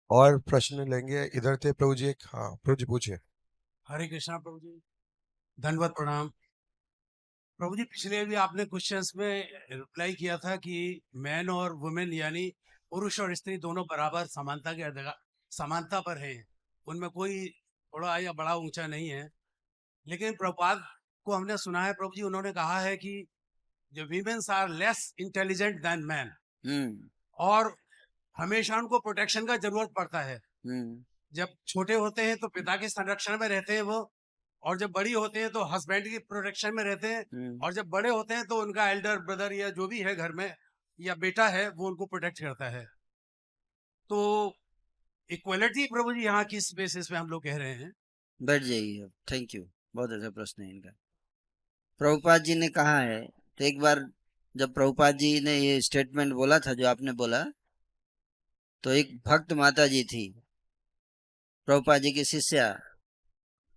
और प्रश्न लेंगे। इधर थे प्रभु जी एक। हाँ प्रभु जी पूछिए। हरे कृष्णा प्रभु जी, धन्यवाद प्रणाम प्रभु जी। पिछले भी आपने क्वेश्चंस में रिप्लाई किया था कि मैन और वुमेन यानी पुरुष और स्त्री दोनों बराबर समानता के समानता पर हैं, उनमें कोई थोड़ा या बड़ा ऊंचा नहीं है। लेकिन प्रभुपाद को हमने सुना है प्रभु जी, उन्होंने कहा है कि जो womens are less intelligent than man, hmm और हमेशा उनको प्रोटेक्शन का जरूरत पड़ता है। हम्म जब छोटे होते हैं तो पिता के संरक्षण में रहते हैं वो, और जब बड़ी होते हैं तो हस्बैंड की प्रोटेक्शन में रहते हैं, और जब बड़े होते हैं तो उनका एल्डर ब्रदर या जो भी है घर में या बेटा है वो उनको प्रोटेक्ट करता है। तो इक्वलिटी प्रभु जी यहाँ किस बेसिस पे हम लोग कह रहे हैं? बैठ जाइए अब। थैंक यू, बहुत अच्छा प्रश्न है इनका। प्रभुपाद जी ने कहा है, तो एक बार जब प्रभुपाद जी ने ये स्टेटमेंट बोला था जो आपने बोला, तो एक भक्त माता जी थी, प्रभुपाद जी की शिष्या।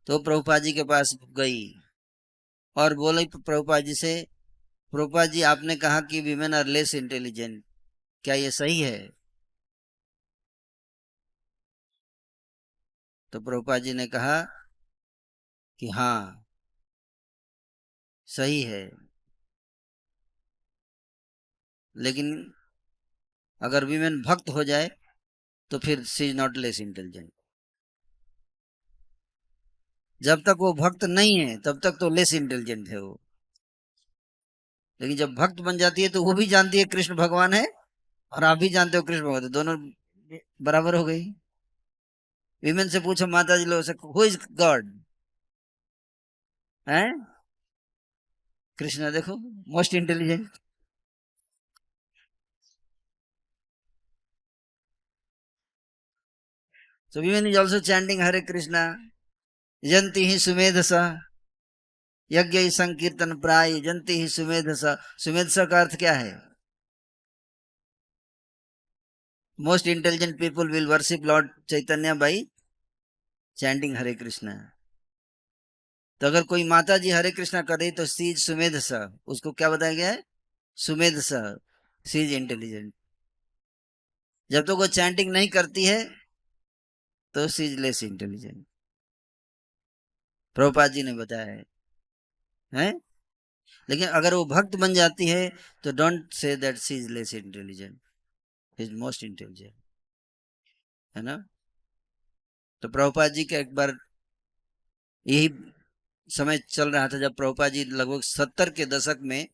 तो प्रभुपाद जी के पास गई और बोली प्रभुपाद जी से, प्रभुपाद जी आपने कहा कि वीमेन आर लेस इंटेलिजेंट, क्या ये सही है? तो प्रभुपाद जी ने कहा कि हाँ, सही है, लेकिन अगर वीमेन भक्त हो जाए तो फिर सी इज नॉट लेस इंटेलिजेंट। जब तक वो भक्त नहीं है तब तक तो लेस इंटेलिजेंट है वो, लेकिन जब भक्त बन जाती है तो वो भी जानती है कृष्ण भगवान है और आप भी जानते हो कृष्ण भगवान है, दोनों बराबर हो गई। विमेन से पूछो माता जी लोग से, हु इज गॉड है? कृष्ण देखो, most intelligent. So women is also chanting Hare Krishna, जंती ही सुमेधसा, यज्ञ ही संकीर्तन प्राय, जंती ही सुमेधसा। सुमेधसा का अर्थ क्या है? Most intelligent people will worship lord Chaitanya by chanting Hare Krishna. तो अगर कोई माता जी हरे कृष्णा कर रही तो सी इज सुमेधसा, उसको क्या बताया गया है? सुमेधसा, सी इज इंटेलिजेंट। जब तक तो वो चैंटिंग नहीं करती है तो सी is less intelligent, Prabhupada ji ने बताया है? लेकिन अगर वो भक्त बन जाती है तो don't say that she is less intelligent, is most intelligent, है ना? तो प्रभुपाद जी का एक बार यही समय चल रहा था जब प्रभुपाद जी लगभग 70 के दशक में,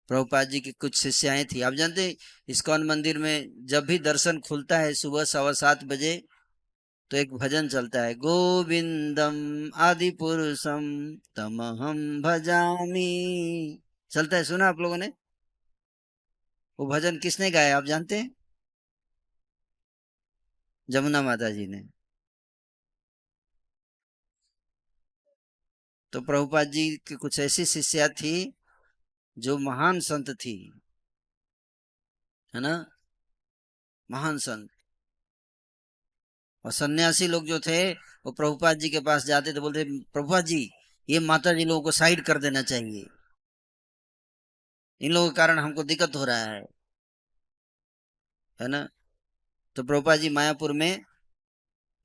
प्रभुपाद जी की कुछ शिष्याएं थी। आप जानते हैं इस्कॉन मंदिर में जब भी दर्शन खुलता है सुबह 7:15 तो एक भजन चलता है, गोविंदम आदि पुरुषम तमहम भजामी। चलता है, सुना आप लोगों ने? वो भजन किसने गाया आप जानते हैं? जमुना माता जी ने। तो प्रभुपाद जी की कुछ ऐसी शिष्या थी जो महान संत थी, है ना? महान संत। और सन्यासी लोग जो थे वो प्रभुपाद जी के पास जाते थे, बोलते प्रभुपाद जी ये माता जी लोगों को साइड कर देना चाहिए, इन लोगों के कारण हमको दिक्कत हो रहा है ना? तो प्रभुपाद जी मायापुर में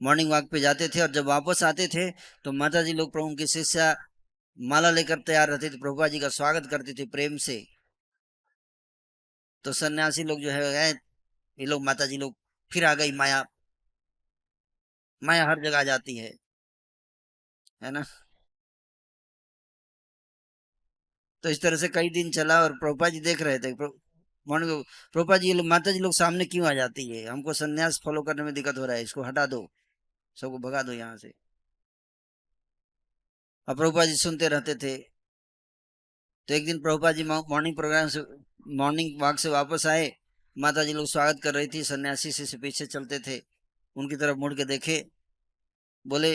मॉर्निंग वॉक पे जाते थे और जब वापस आते थे तो माता जी लोग प्रभु की शिष्या माला लेकर तैयार रहते थे, प्रभुपाद जी का स्वागत करते थे प्रेम से। तो सन्यासी लोग जो है, ये लोग माता जी लोग फिर आ गई माया, माया हर जगह आ जाती है ना? तो इस तरह से कई दिन चला और प्रभुपाद जी देख रहे थे, मॉर्निंग प्रभुपाद जी, ये लोग माता जी लोग सामने क्यों आ जाती है, हमको सन्यास फॉलो करने में दिक्कत हो रहा है, इसको हटा दो, सबको भगा दो यहाँ से। और प्रभुपाद जी सुनते रहते थे। तो एक दिन प्रभुपाद जी मॉर्निंग प्रोग्राम से, मॉर्निंग वॉक से वापस आए, माता जी लोग स्वागत कर रही थी, सन्यासी से पीछे चलते थे, उनकी तरफ मुड़ के देखे, बोले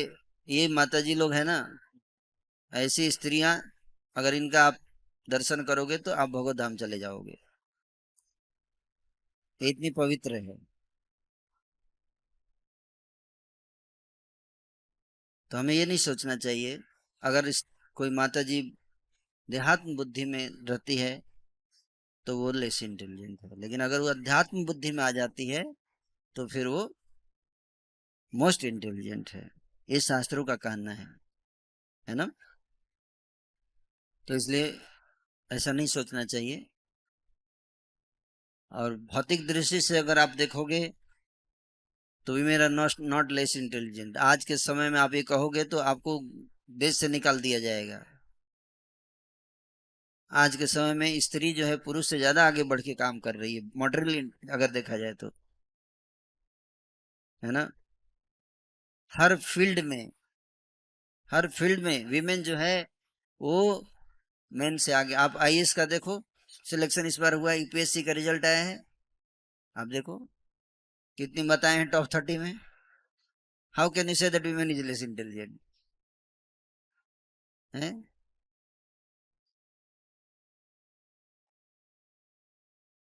ये माता जी लोग है ना, ऐसी स्त्रियां, अगर इनका आप दर्शन करोगे तो आप भगवत धाम चले जाओगे, ये इतनी पवित्र है। तो हमें ये नहीं सोचना चाहिए अगर इस कोई माता जी देहात्म बुद्धि में रहती है तो वो लेस इंटेलिजेंट है, लेकिन अगर वो अध्यात्म बुद्धि में आ जाती है तो फिर वो मोस्ट इंटेलिजेंट है, ये शास्त्रों का कहना है ना। तो इसलिए ऐसा नहीं सोचना चाहिए। और भौतिक दृष्टि से अगर आप देखोगे तो भी मेरा नॉट लेस इंटेलिजेंट, आज के समय में आप ये कहोगे तो आपको देश से निकाल दिया जाएगा। आज के समय में स्त्री जो है पुरुष से ज्यादा आगे बढ़ के काम कर रही है, मॉडर्नली अगर देखा जाए तो, है ना। हर फील्ड में वीमेन जो है वो मेन से आगे। आप आईएएस का देखो, सिलेक्शन इस बार हुआ, यूपीएससी का रिजल्ट आया है, आप देखो कितनी बताए हैं टॉप 30 में। How can you say that women is less intelligent है।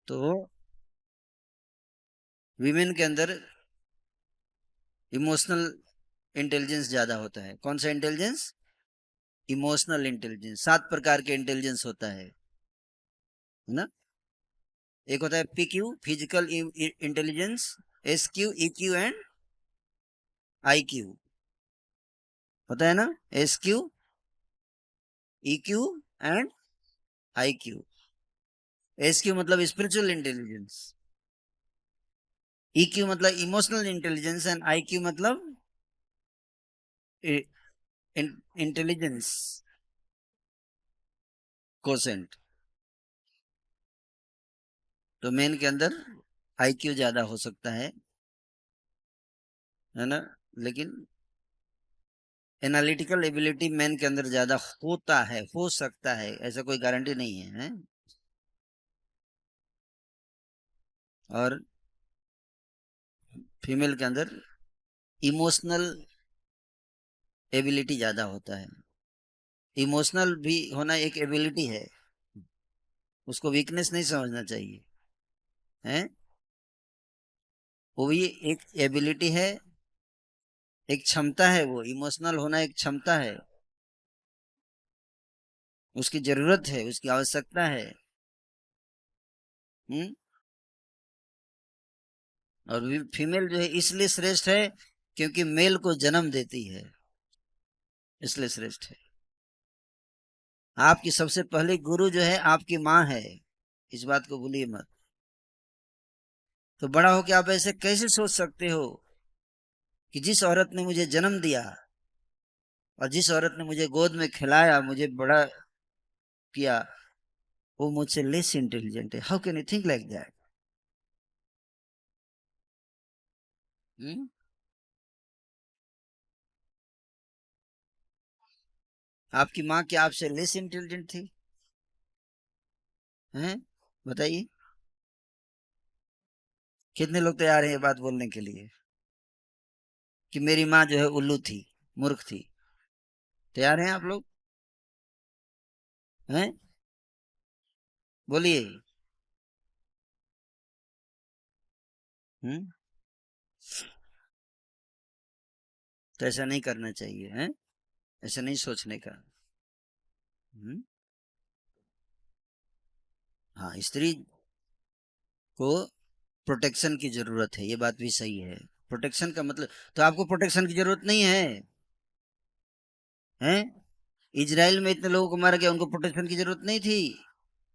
तो वीमेन के अंदर इमोशनल इंटेलिजेंस ज्यादा होता है। कौन सा इंटेलिजेंस? Emotional intelligence. 7 प्रकार के इंटेलिजेंस होता है ना। एक होता है PQ, physical intelligence, SQ, EQ and IQ, होता है ना। SQ, EQ and IQ. SQ मतलब स्पिरिचुअल इंटेलिजेंस, ईक्यू मतलब इमोशनल इंटेलिजेंस एंड आईक्यू मतलब इंटेलिजेंस कोसेंट। तो मेन के अंदर आईक्यू ज्यादा हो सकता है ना। लेकिन एनालिटिकल एबिलिटी मेन के अंदर ज्यादा होता है, हो सकता है, ऐसा कोई गारंटी नहीं है। और फीमेल के अंदर इमोशनल एबिलिटी ज्यादा होता है। इमोशनल भी होना एक एबिलिटी है, उसको वीकनेस नहीं समझना चाहिए, है। वो भी एक एबिलिटी है, एक क्षमता है। वो इमोशनल होना एक क्षमता है, उसकी जरूरत है, उसकी आवश्यकता है। हम्म। और फीमेल जो है इसलिए श्रेष्ठ है क्योंकि मेल को जन्म देती है, इसलिए श्रेष्ठ है। आपकी सबसे पहली गुरु जो है आपकी माँ है, इस बात को भूलिए मत। तो बड़ा हो के आप ऐसे कैसे सोच सकते हो कि जिस औरत ने मुझे जन्म दिया और जिस औरत ने मुझे गोद में खिलाया, मुझे बड़ा किया, वो मुझसे लेस इंटेलिजेंट है। How can you think like that? आपकी माँ क्या आपसे लेस इंटेलिजेंट थी? हैं, बताइए। कितने लोग तैयार हैं ये बात बोलने के लिए कि मेरी माँ जो है उल्लू थी, मूर्ख थी? तैयार हैं आप लोग? हैं, बोलिए। हम्म। तो ऐसा नहीं करना चाहिए, हैं, ऐसा नहीं सोचने का। हम्म। हाँ, स्त्री को प्रोटेक्शन की जरूरत है, ये बात भी सही है। प्रोटेक्शन का मतलब, तो आपको प्रोटेक्शन की जरूरत नहीं है, हैं? इजराइल में इतने लोगों को मारा गया, उनको प्रोटेक्शन की जरूरत नहीं थी।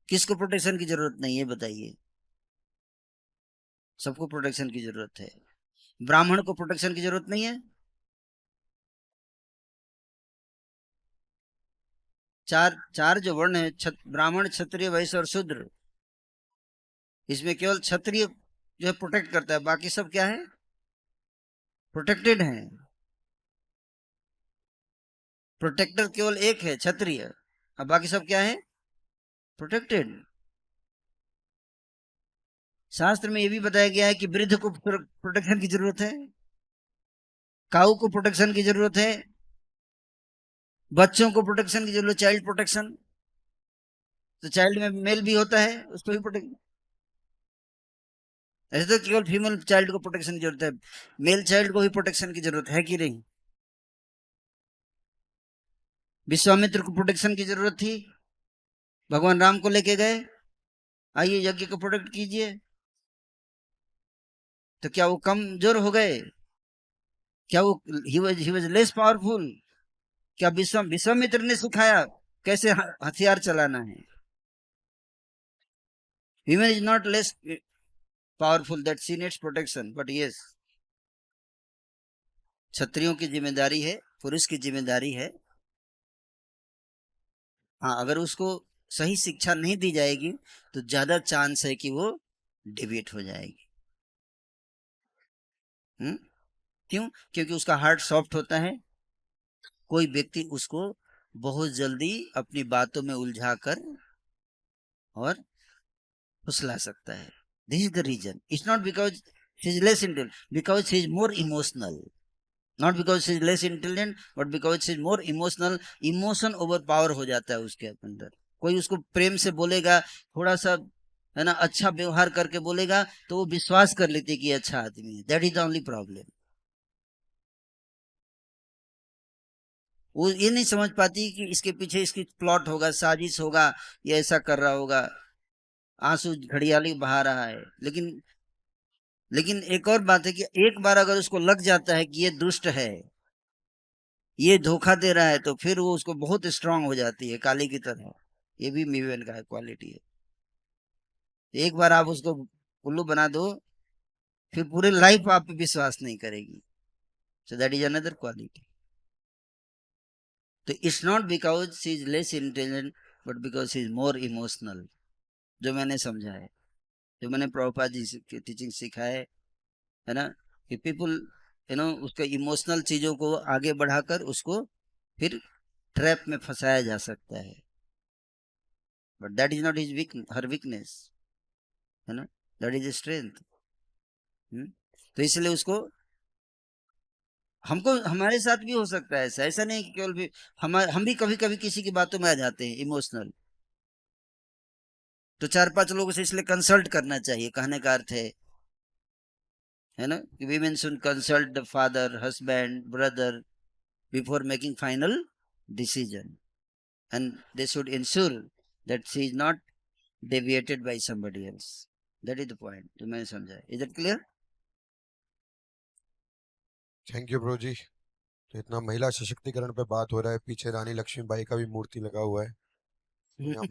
किसको प्रोटेक्शन की जरूरत नहीं है बताइए? सबको प्रोटेक्शन की जरूरत है। ब्राह्मण को प्रोटेक्शन की जरूरत नहीं है। चार चार जो वर्ण है, ब्राह्मण, क्षत्रिय, वैश्य और शूद्र, इसमें केवल क्षत्रिय जो है प्रोटेक्ट करता है, बाकी सब क्या है? प्रोटेक्टेड है। प्रोटेक्टर केवल एक है, क्षत्रिय, और बाकी सब क्या है? प्रोटेक्टेड। शास्त्र में यह भी बताया गया है कि वृद्ध को प्रोटेक्शन की जरूरत है, काऊ को प्रोटेक्शन की जरूरत है, बच्चों को प्रोटेक्शन की जरूरत, चाइल्ड प्रोटेक्शन। तो चाइल्ड में मेल भी होता है, उसको भी प्रोटेक्ट। ऐसे तो केवल फीमेल चाइल्ड को प्रोटेक्शन की जरूरत है, मेल चाइल्ड को भी प्रोटेक्शन की जरूरत है कि नहीं? विश्वामित्र को प्रोटेक्शन की जरूरत थी, भगवान राम को लेके गए, आइए यज्ञ को प्रोटेक्ट कीजिए। तो क्या वो कमजोर हो गए? क्या वो ही वाज लेस पावरफुल? क्या विश्वामित्र ने सिखाया कैसे हथियार चलाना है? Women is not less powerful, that she needs protection, but yes, क्षत्रियों की जिम्मेदारी है, पुरुष की जिम्मेदारी है। हाँ, अगर उसको सही शिक्षा नहीं दी जाएगी तो ज्यादा चांस है कि वो डिविएट हो जाएगी। क्यों? क्योंकि उसका हार्ट सॉफ्ट होता है। कोई व्यक्ति उसको बहुत जल्दी अपनी बातों में उलझाकर और फुसला सकता है। This is the reason. It's not because she is less intelligent, because she is more emotional. Not because she is less intelligent, but because she is more emotional. Emotion overpower हो जाता है उसके अंदर। कोई उसको प्रेम से बोलेगा, थोड़ा सा है ना अच्छा व्यवहार करके बोलेगा, तो वो विश्वास कर लेती है कि अच्छा आदमी है। That is the only problem. वो ये नहीं समझ पाती कि इसके पीछे इसकी प्लॉट होगा, साजिश होगा, ये ऐसा कर रहा होगा, आंसू घड़ियाली बहा रहा है। लेकिन एक और बात है कि एक बार अगर उसको लग जाता है कि ये दुष्ट है, ये धोखा दे रहा है, तो फिर वो उसको बहुत स्ट्रांग हो जाती है, काली की तरह। ये भी मीवेन का क्वालिटी है। एक बार आप उसको उल्लू बना दो, फिर पूरे लाइफ आप पे विश्वास नहीं करेगी। So that is another quality. तो it's not because she is less intelligent, but because she is more emotional. जो मैंने समझा है, जो मैंने प्रभुपाद जी की टीचिंग सीखा है ना, कि पीपल उसके इमोशनल चीजों को आगे बढ़ाकर उसको फिर ट्रैप में फंसाया जा सकता है। But that is not his her weakness, है ना, दैट इज स्ट्रेंथ। तो इसलिए उसको हमको हमारे साथ भी हो सकता है ऐसा नहीं कि केवल भी हम भी कभी कभी किसी की बातों में आ जाते हैं इमोशनल। तो 4-5 लोगों से इसलिए कंसल्ट करना चाहिए, कहने का अर्थ है ना, कि women should consult the father, husband, brother before making final decision, and they should ensure that she is not deviated by somebody else. That is the point जो मैंने समझा है। Is that clear? Thank you Prabhu ji. तो इतना महिला सशक्तिकरण पे बात हो रहा है, पीछे रानी लक्ष्मीबाई का भी मूर्ति लगा हुआ है। यहाँ